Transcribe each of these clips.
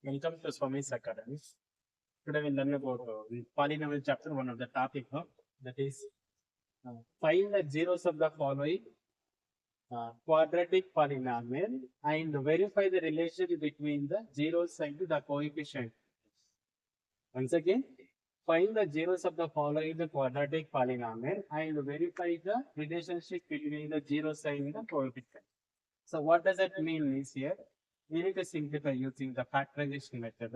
Welcome to SWAMY'S Academy. Today we'll learn about polynomial chapter, one of the topic that is find the zeros of the following quadratic polynomial and verify the relation between the zeros and the coefficient. Once again, find the zeros of the following the quadratic polynomial and verify the relationship between the zeros and the coefficient. So what does that mean is here? We need to simplify using the factorization method,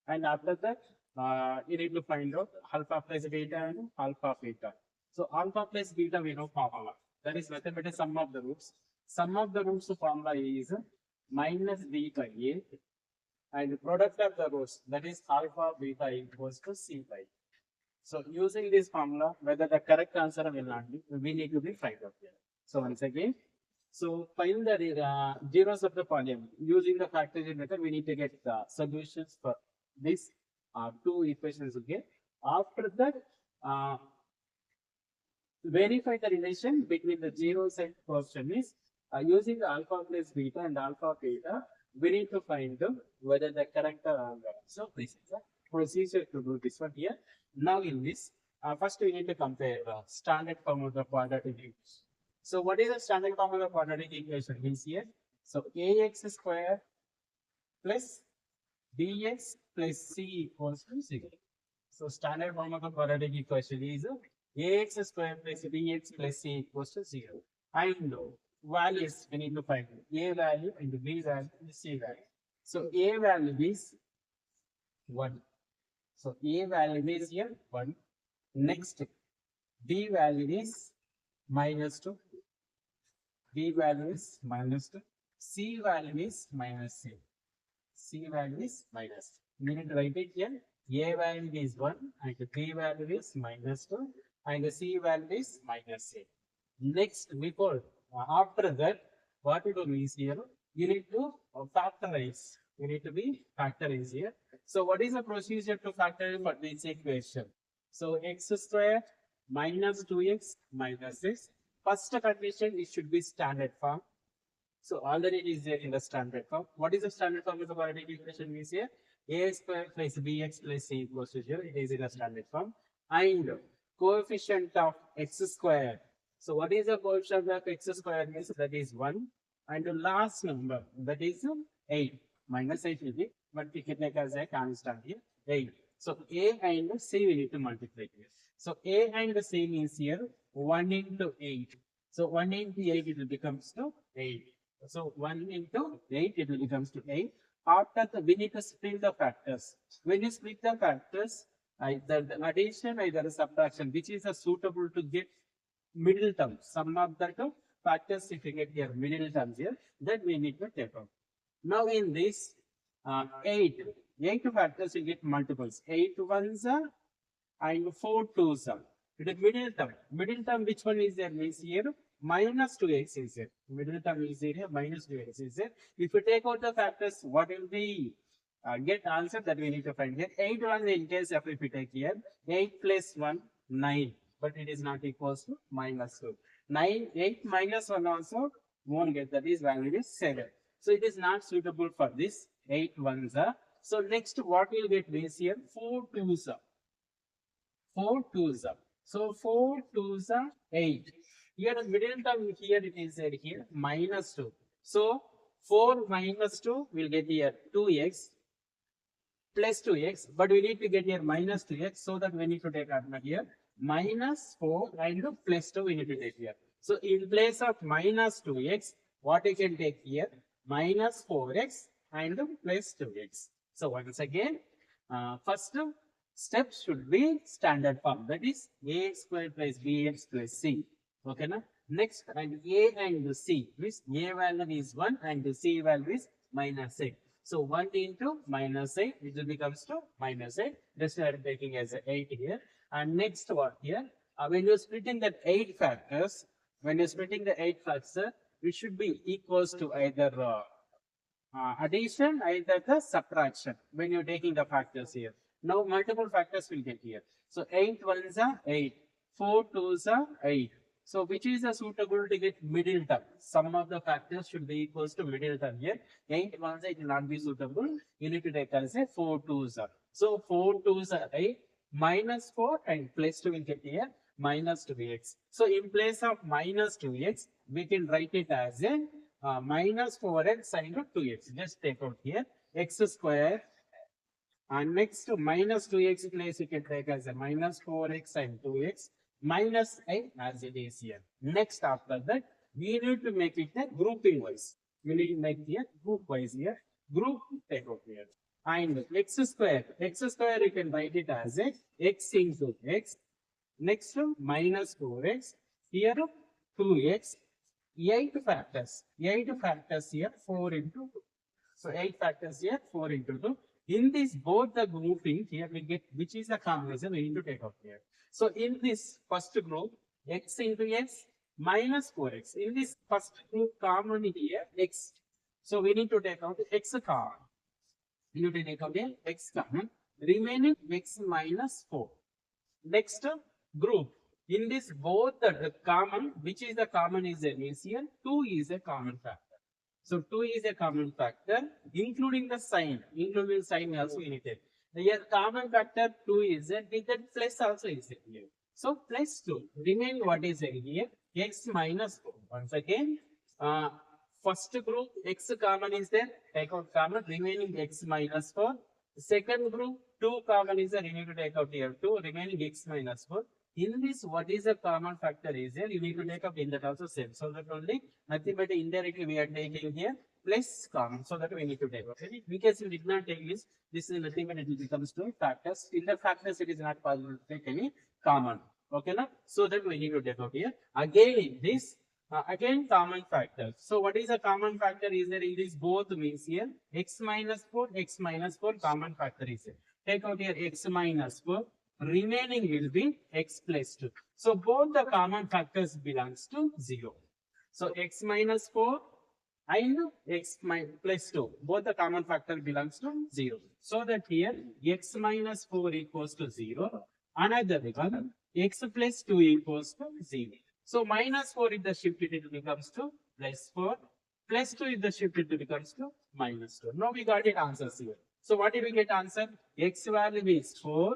and after that, you need to find out alpha plus beta and alpha beta. So alpha plus beta we know formula. That is mathematical sum of the roots. Sum of the roots formula is minus b by a, and product of the roots, that is alpha beta equals to c by. So using this formula, whether the correct answer will not be, we need to be find out here. So once again. So find the zeros of the polynomial. Using the factorization method, we need to get the solutions for these two equations. Okay. After that, verify the relation between the zeros and coefficient is using the alpha plus beta and alpha beta. We need to find whether the correct or wrong. So this is the procedure to do this one here. Now in this, first we need to compare standard form of the quadratic equation. So what is the standard form of the quadratic equation is here? So ax square plus bx plus c equals to 0. So standard form of the quadratic equation is ax square plus bx plus c equals to 0. And values we need to find a value and b value and c value. So a value is 1. So a value is here 1. Next, b value is minus 2. B value is minus 2. C value is minus 6. C value is minus. We need to write it here. A value is 1 and B value is minus 2 and C value is minus 8. Next, after that, what you do is here, you need to factorize. You need to be factorize here. So what is the procedure to factorize for this equation? So x square minus 2x minus 6. First condition, it should be standard form. So already it is there in the standard form. What is the standard form of the quadratic equation is here? A square plus bx plus c equals to 0. It is in the standard form. And coefficient of x square. So what is the coefficient of x square? That is 1. And the last number, that is 8. Minus 8 will be, but we can take as a constant here, 8. So a and c we need to multiply here. So a and c means here 1 into 8. So 1 into 8 it will becomes to 8. So 1 into 8 it will becomes to 8. After that we need to split the factors. When you split the factors, either the addition, either the subtraction, which is suitable to get middle term. Some of the factors if you get here middle terms here, then we need to take out. Now in this 8 factors you get multiples. 8 ones are and 4 twos are. The middle term. Middle term, which one is there? Means here minus 2x is there. Middle term is there, minus 2x is there. If you take out the factors, what will be get answer that we need to find here? 8 ones in case if we take here 8 plus 1 9, but it is not equals to minus 2. 8 minus 1 also won't get, that is value is 7. So it is not suitable for this 8 ones are. So next what we'll get is here 4 twos are. 4 twos are. So 4 twos are 8. Here the middle term here it is here minus 2. So 4 minus 2 will get here 2x plus 2x, but we need to get here minus 2x, so that we need to take out here minus 4 and plus 2 we need to take here. So in place of minus 2x, what we can take here? Minus 4x and plus 2x. So once again, first step should be standard form, that is ax square plus bx plus c. Okay, now next, and a and c, means a value is 1 and c value is minus 8. So 1 into minus 8, it will becomes to minus 8. This we are taking as 8 here. And next what here? When you are splitting that 8 factors, it should be equals to either addition, either the subtraction when you're taking the factors here. Now multiple factors will get here. So 8 ones are 8, 4 twos are 8, So which is a suitable to get middle term? Sum of the factors should be equals to middle term here. 8 ones it will not be suitable. You need to take as a 4 twos are. So 4 twos are 8 minus 4 and plus 2 will get here minus 2x. So in place of minus 2x, we can write it as a minus 4x into 2x. Just take out here x square. And next to minus 2x place you can take as a minus 4x and 2x minus 8 as it is here. Next after that, we need to make it a grouping wise. We need to make here group wise here. Group take out here. And x square you can write it as a x into x. Next to minus 4x. Here 2x. 8 factors. 8 factors here 4 into 2. So 8 factors here 4 into 2. In this both the grouping here we get which is the combination we need to take out here. So in this first group x into x minus 4x. In this first group common here x. So we need to take out x common. We need to take out x common. Remaining x minus 4. Next group. In this both the common, which is the common is an LCM, 2 is a common factor. So 2 is a common factor, including the sign. Including sign also we need it. Here common factor 2 is it, with that plus also is it here. So plus 2. Remain what is it here? X minus 4. Once again, first group x common is there. Take out common. Remaining x minus 4. Second group 2 common is there. You need to take out here 2. Remaining x minus 4. In this, what is a common factor is there, you need to take up in that also same. So that only nothing but indirectly we are taking here plus common. So that we need to take. Okay. Because we did not take this is nothing but it becomes to factors. In the factors, it is not possible to take any common. Okay, now so that we need to take out here. Again, in this, again common factors. So what is a common factor is there in this both means here x minus 4 common factor is there. Take out here x minus 4. Remaining will be x plus 2. So both the common factors belongs to 0. So x minus 4 and x plus 2. Both the common factor belongs to 0. So that here x minus 4 equals to 0. Another one x plus 2 equals to 0. So minus 4 is the shift it becomes to plus 4. Plus 2 is the shift it becomes to minus 2. Now we got it answers here. So what did we get answer? X value is 4.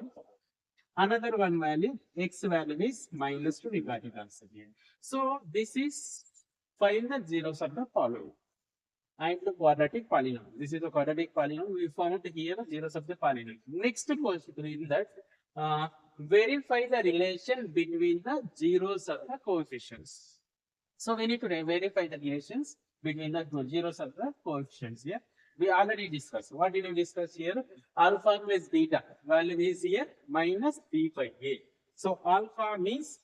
Another one value, x value is minus 2, we got it answer here. So this is find the zeros of the following. And the quadratic polynomial. This is a quadratic polynomial. We found here the zeros of the polynomial. Next question in that, verify the relation between the zeros of the coefficients. So we need to verify the relations between the zeros of the coefficients here. We already discussed. What did we discuss here? Alpha plus beta. Value is here minus b by a. So alpha means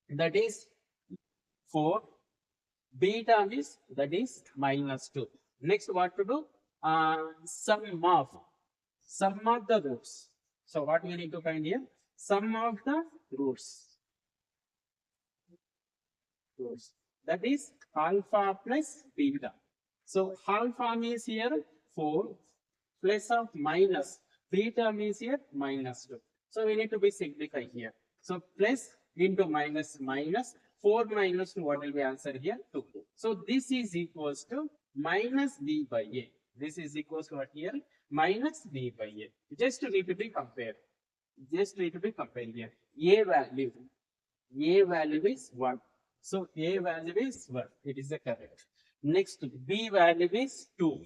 that is 4. Beta means that is minus 2. Next what to do? Sum of the roots. So what we need to find here? Sum of the roots. That is alpha plus beta. So alpha means here 4 plus of minus. Beta means here minus 2. So we need to be simplified here. So plus into minus minus. 4 minus 2, what will be answer here? 2. So this is equals to minus b by a. This is equals to what here? Minus b by a. Just need to be compared. Just need to be compared here. A value is 1. So a value is 1. It is the correct. Next, b value is 2.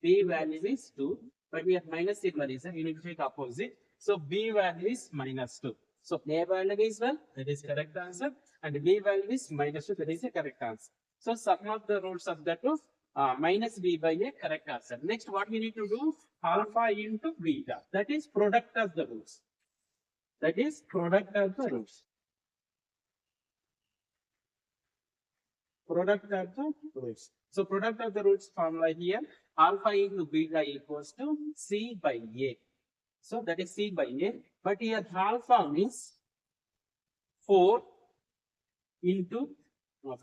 B value is 2. But we have minus sigma reason. You need to take opposite. So b value is minus 2. So a value is 1. That is correct answer. And b value is minus 2. That is the correct answer. So sum of the roots of that was minus b by a, correct answer. Next, what we need to do? Alpha into beta. That is product of the roots. That is product of the roots. Product of the roots. So product of the roots formula here, alpha into beta equals to c by a. So that is c by a. But here alpha means 4 into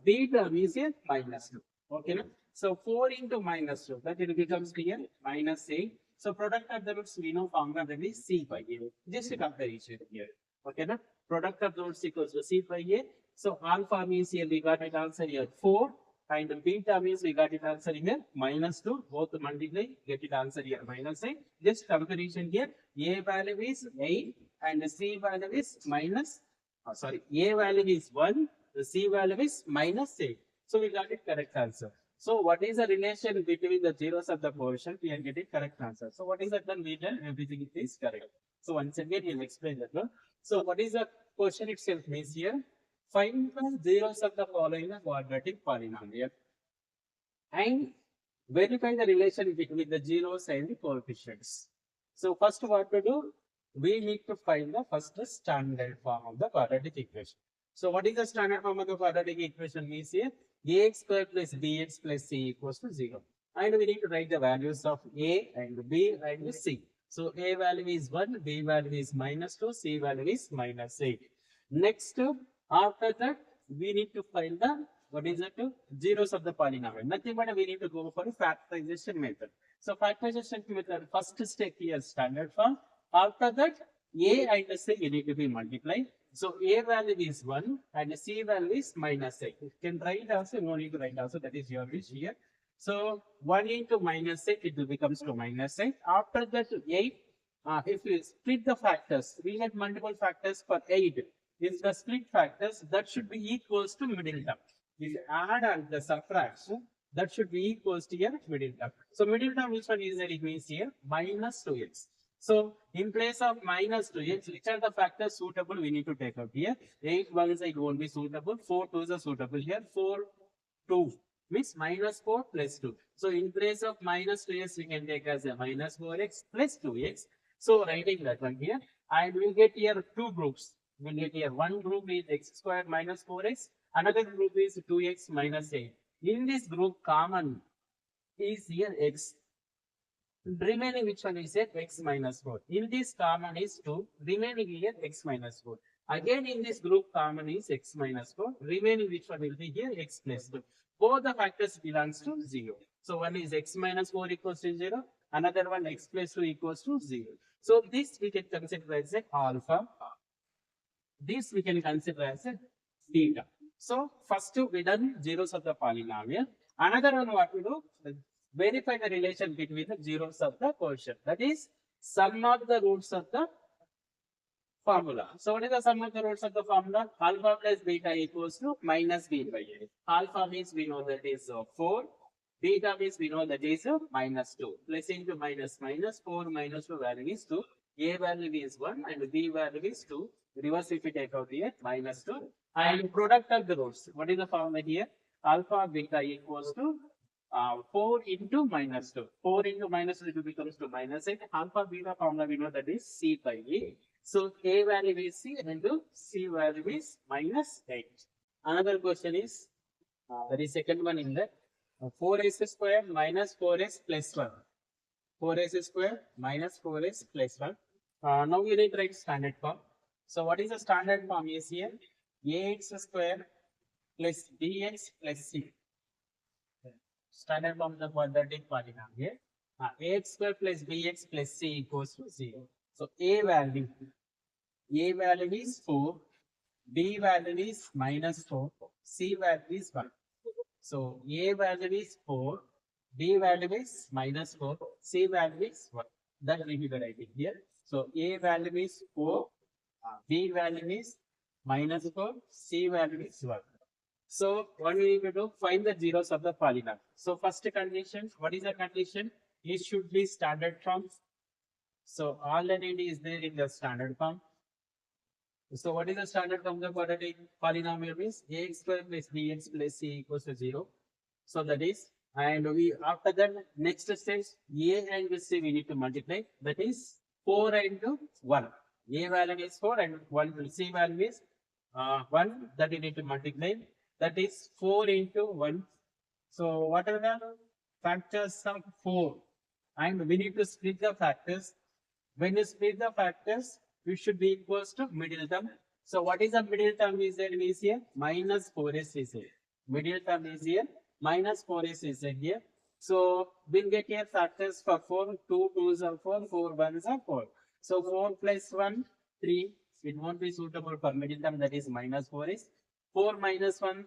beta means here minus 2. Okay. So 4 into minus 2, that it becomes here minus a. So product of the roots we know formula that is c by a. Just a comparison here. Okay. Product of the roots equals to c by a. So alpha means here we got it answer here 4, and beta means we got it answer here -2. Both multiply, get it answer here -8. Just comparison here, A value is 8 and C value is A value is 1, the C value is -8. So we got it correct answer. So what is the relation between the zeros of the quotient? We are getting correct answer. So what is that done? We done everything is correct. So once again, we'll explain that. No? So what is the question itself means here? Find the zeros of the following quadratic polynomial and verify the relation between the zeros and the coefficients. So first what to do? We need to find the first standard form of the quadratic equation. So what is the standard form of the quadratic equation means here? Ax square plus bx plus c equals to 0. And we need to write the values of a and b and c. So a value is 1, b value is -2, c value is -8. Next, after that, we need to find the what is it? Zeros of the polynomial. Nothing but we need to go for a factorization method. So factorization method, first step here standard form. After that, a and c we need to be multiplied. So a value is 1 and c value is -8. You can write also, no need to write also, that is your wish here. So 1 into -8, it becomes to -8. After that, 8, if you split the factors, we get multiple factors for 8. If the split factors, that should be equals to middle term. If you add and the subtraction, that should be equals to your middle term. So middle term, which one is that? It means here -2x. So in place of -2x, which are the factors suitable we need to take out here? 8 1 it won't be suitable. 4 2s are suitable here. 4 2 means -4 plus 2. So in place of -2x, we can take as a -4x plus 2x. So writing that one here, and we'll get here two groups. We'll get here one group is x squared minus 4x. Another group is 2x minus 8. In this group, common is here x. Remaining which one is here? X minus 4. In this common is 2. Remaining here x minus 4. Again in this group common is x minus 4. Remaining which one will be here? X plus 2. Both the factors belongs to 0. So one is x minus 4 equals to 0. Another one x plus 2 equals to 0. So this we can consider as a alpha. This we can consider as a theta. So first we done zeros of the polynomial. Another one what we do? Verify the relation between the zeros of the quotient. That is sum of the roots of the formula. So what is the sum of the roots of the formula? Alpha plus beta equals to minus b by a. Alpha means we know that is 4. Beta means we know that is -2. Plus into minus 4 minus 2 value is 2. A value is 1 and b value is 2. Reverse if we take out here -2. And product of the roots. What is the formula here? Alpha beta equals to 4 into -2. 4 into -2 it becomes to -8. Alpha beta formula we know that is c by a. So a value is c and c value is -8. Another question is that is second one in that 4s square minus 4s plus 1. 4s square minus 4s plus 1. Now we need to write standard form. So what is the standard form is here? Ax square plus bx plus c. Standard form of the quadratic polynomial. Ax square plus bx plus c equals to 0. So a value is 4, b value is -4, c value is 1. So a value is 4, b value is -4, c value is 1. That we will write it here. So a value is 4, b value is -4, c value is 1. So what we need to do? Find the zeros of the polynomial. So first condition, what is the condition? It should be standard form. So all that it is there in the standard form. So what is the standard form of the quadratic polynomial means? Ax square plus bx plus c equals to 0. So that is, and we after that next stage a and c we need to multiply. That is 4 into 1. A value is 4 and 1 c value is 1. That we need to multiply. That is 4 into 1. So what are the factors of 4? And we need to split the factors. When you split the factors, it should be equals to middle term. So what is the middle term is there is here? -4s is here. Middle term is here. -4s is here. So we'll get here factors for 4. 2 2s are 4. 4 1s are 4. So 4 plus 1, 3. It won't be suitable for middle term, that is -4s. 4 minus 1,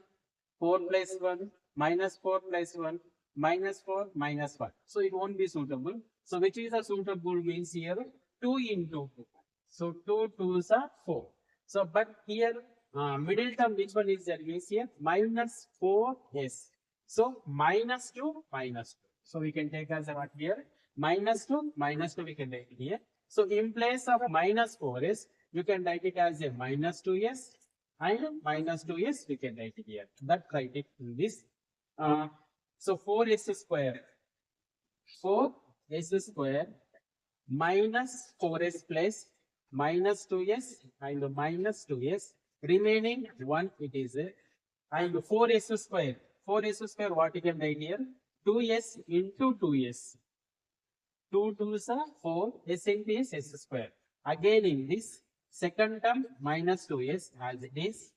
4 plus 1, minus 4 plus 1, minus 4, minus 1. So it won't be suitable. So which is a suitable means here 2 into 2. So 2 2s are 4. So but here middle term which one is there means here minus 4s. So minus 2 minus 2. So we can take as a what here minus 2 minus 2 we can take here. So in place of minus 4s you can write it as a minus 2s and minus 2s we can write it here. That write it in this. So 4s square. 4s square minus 4s plus minus 2s and minus 2s. Remaining 1 it is and 4s square. 4s square what you can write here? 2s into 2s. 2 2s are 4, s into s square. Again in this second term minus 2s as it is.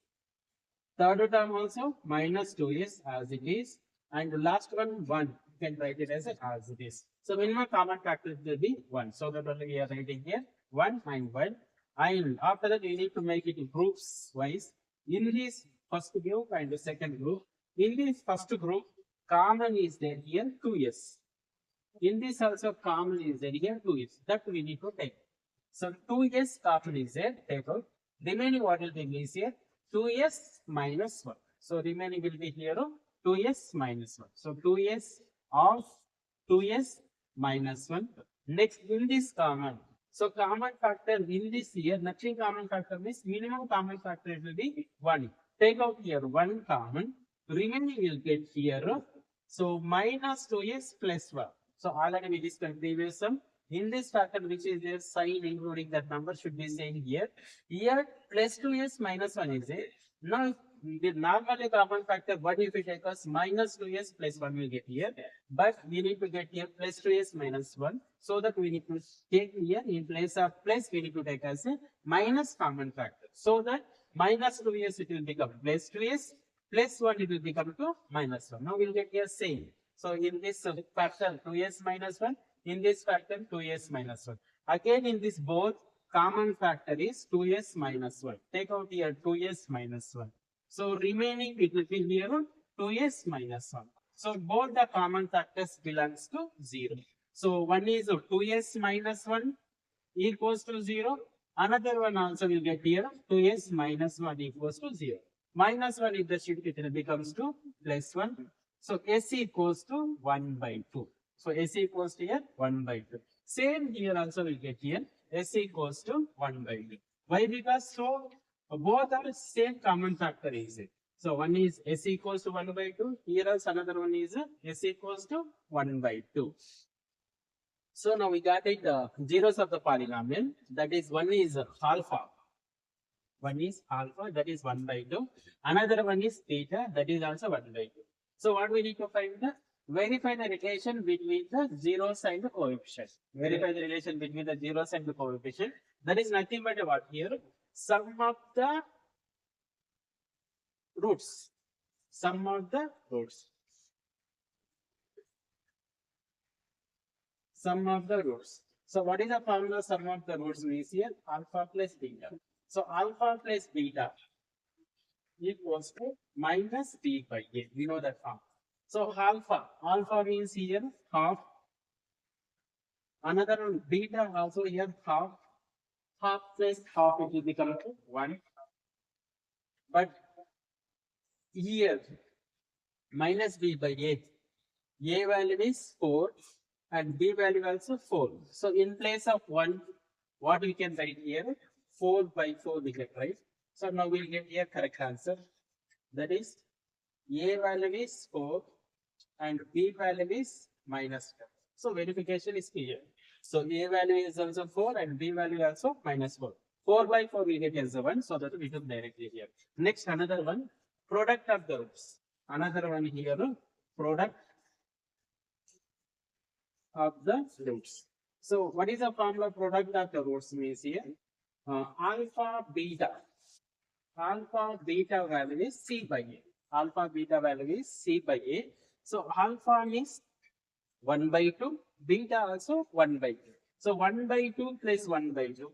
Third term also minus 2s as it is. And the last one 1. You can write it as it is. So minimum common factor will be 1. So that only we are writing here 1 and 1. And after that we need to make it groups wise. In this first group and the second group. In this first group common is there here 2s. In this also common is there here 2s. That we need to take. So 2s common is there. Take out. Remaining what will be means here 2s minus 1. So remaining will be here 2s minus 1. So 2s of 2s minus 1. Next in this common. So common factor in this here, nothing common factor means minimum common factor it will be 1. Take out here 1 common. Remaining will get here. So minus 2s plus 1. So already we discussed previous sum. In this factor which is there, sign including that number should be same here. Here plus 2s minus 1 is there. Now the normally common factor, what if we take us minus 2s plus 1 will get here. But we need to get here plus 2s minus 1. So that we need to take here in place of plus we need to take as a minus common factor. So that minus 2s it will become plus 2s plus 1 it will become to minus 1. Now we will get here same. So in this factor 2s minus 1. In this factor 2s minus 1. Again in this both common factor is 2s minus 1. Take out here 2s minus 1. So remaining it will be here 2s minus 1. So both the common factors belongs to 0. So one is 2s minus 1 equals to 0. Another one also will get here 2s minus 1 equals to 0. Minus 1 if the shift it becomes to plus 1. So s equals to 1 by 2. So s equals to here 1 by 2. Same here also will get here s equals to 1 by 2. Why? Because so both are same common factor is it. So one is s equals to 1 by 2. Here also another one is s equals to 1 by 2. So now we got it zeros of the polynomial. That is one is alpha. One is alpha, that is 1 by 2. Another one is theta, that is also 1 by 2. So what we need to find verify the relation between the zeros and the coefficient. Verify the relation between the zeros and the coefficient. That is nothing but what here? Sum of the roots. Sum of the roots. Sum of the roots. So what is the formula sum of the roots means here? Alpha plus beta. So alpha plus beta equals to minus b by a. We know that form. So alpha means here half. Another one beta also here half. Half plus half it will become 1. But here minus b by a value is 4 and b value also 4. So in place of 1, what we can write here? 4 by 4 we can write. So now we'll get here correct answer. That is a value is 4 and b value is minus 10. So verification is clear. So a value is also 4 and b value also minus 4. 4 by 4 we get as a 1, so that we took directly here. Next another one, product of the roots. Another one here, product of the roots. So what is the formula product of the roots means here? Alpha beta. Alpha beta value is c by a. Alpha beta value is c by a. So alpha is 1 by 2, beta also 1 by 2. So 1 by 2 plus 1 by 2.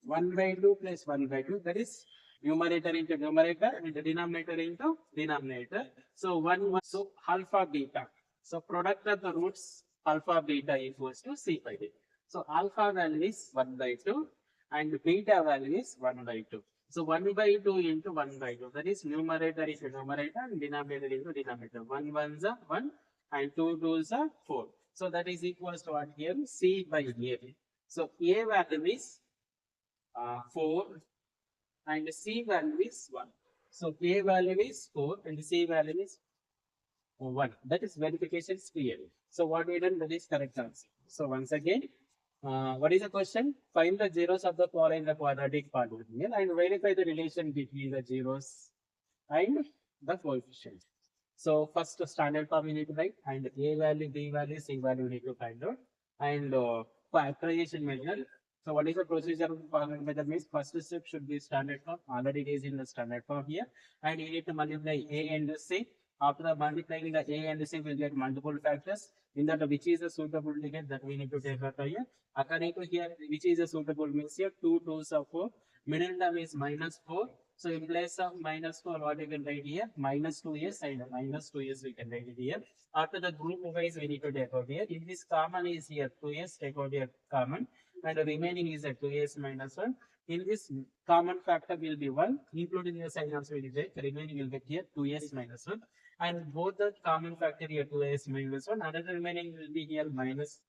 1 by 2 plus 1 by 2, that is numerator into numerator and the denominator into denominator. So 1, so alpha beta. So product of the roots alpha beta equals to c by d. So alpha value is 1 by 2 and beta value is 1 by 2. So 1 by 2 into 1 by 2. That is numerator into numerator and denominator into denominator. 1 1s are 1 and 2 2s are 4. So that is equals to what here? C by A. So A value is 4 and C value is 1. So A value is 4 and C value is 1. That is verification clear. So what we done, that is correct answer. So once again, what is the question? Find the zeros of the following the quadratic polynomial and verify the relation between the zeros and the coefficients. So first standard form we need to write and A value, B value, C value we need to find out. And factorization method. So what is the procedure of method means first step should be standard form. Already it is in the standard form here. And you need to multiply A and C. After the multiplying the A and C will get multiple factors. In that which is a suitable to get that we need to take out here. According to here, which is a suitable means here 2 2s are 4. Middle term is minus 4. So in place of minus 4, what you can write here? Minus 2s and minus 2s we can write it here. After the group wise we need to take out here. If this common is here 2s, take out here common. And the remaining is at 2s minus 1. In this common factor will be 1, including the sign also will be there. The remaining will get here 2s minus 1. And both the common factor here 2s minus 1. Another remaining will be here minus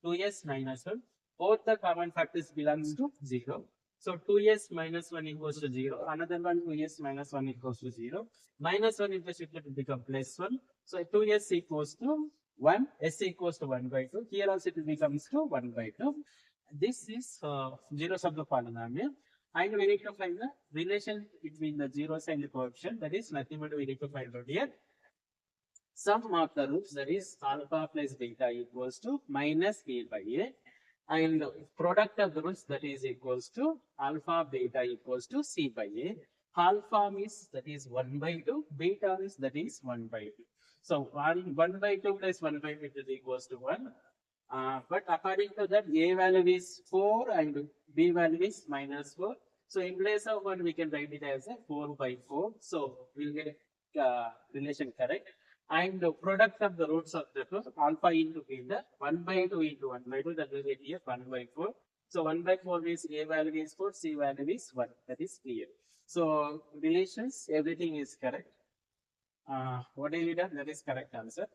2s minus 1. Both the common factors belongs to 0. So 2s minus 1 equals to 0. Another one 2s minus 1 equals to 0. Minus 1 into shifted to become plus 1. So 2s equals to 1. S equals to 1 by 2. Here also it becomes to 1 by 2. This is zeros of the polynomial. And we need to find the relation between the zeros and the coefficient. That is nothing but we need to find out here. Sum of the roots, that is alpha plus beta equals to minus a by a. And product of the roots, that is equals to alpha beta equals to c by a. Alpha is that is 1 by 2. Beta is that is 1 by 2. So 1 by 2 plus 1 by 2 is equals to 1. But according to that, A value is 4 and B value is minus 4. So in place of 1, we can write it as a 4 by 4. So we'll get relation correct. And the product of the roots of the truth, alpha into beta, 1 by 2 into 1 by 2, that will get here 1 by 4. So 1 by 4 means A value is 4, C value is 1. That is clear. So relations, everything is correct. What have you done? That is correct answer.